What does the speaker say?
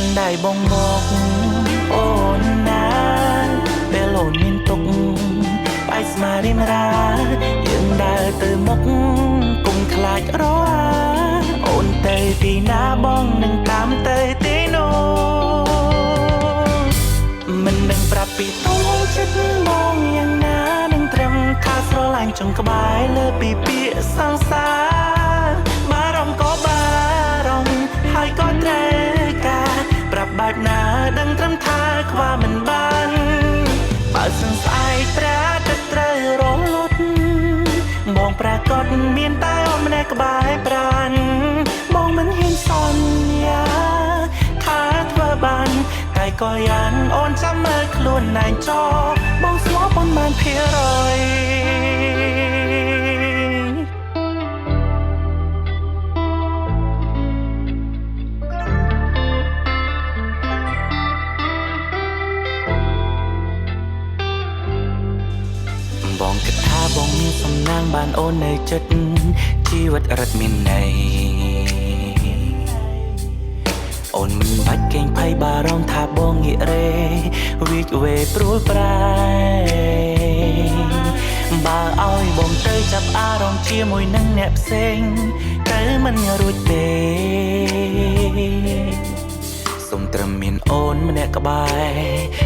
មិនដែលបងមកអូនណាពេលអូនមានទុកបាយស្មារតីរាយើងដើរទៅមុខគុំខ្លាចរអាអូនទៅទីណាបងនឹងតាមទៅទីនោះមិនដឹងប្រាប់ពីទុំចិត្តបងយ៉ាងណានឹងត្រឹមថាស្រឡាញ់ចង់ក្បែរលើពីពាក្យសង្សារបារម្ភក៏បារម្ភហើយក៏ត្រូវការប្រាប់បែបណាដឹងត្រឹមថាខ្វះមិនបានបើសឹងស្អែកប្រាទឹកត្រូវរលត់បងប្រកាសមានតែអូនម្នាក់ក្បែរប្រានបងមិនហ៊ានសន្យាថាធ្វើបានតែក៏យ៉ាងអូនចាំមើលខ្លួនណែចោបងស្មោះប៉ុន្មានភាគរយបងគិតថាបងមានសំណាងបានអូននៅចិត្តជីវិតរត់មានន័យអូនមិនបាច់កេងភ័យបារម្ភថាបងងាករេវិចវេព្រួលប្រែបើឲ្យបងទៅចាប់អារម្មណ៍ជាមួយនឹងអ្នកផ្សេងទៅមិនរួចទេសុំត្រឹមមានអូនម្នាក់ក្បែរ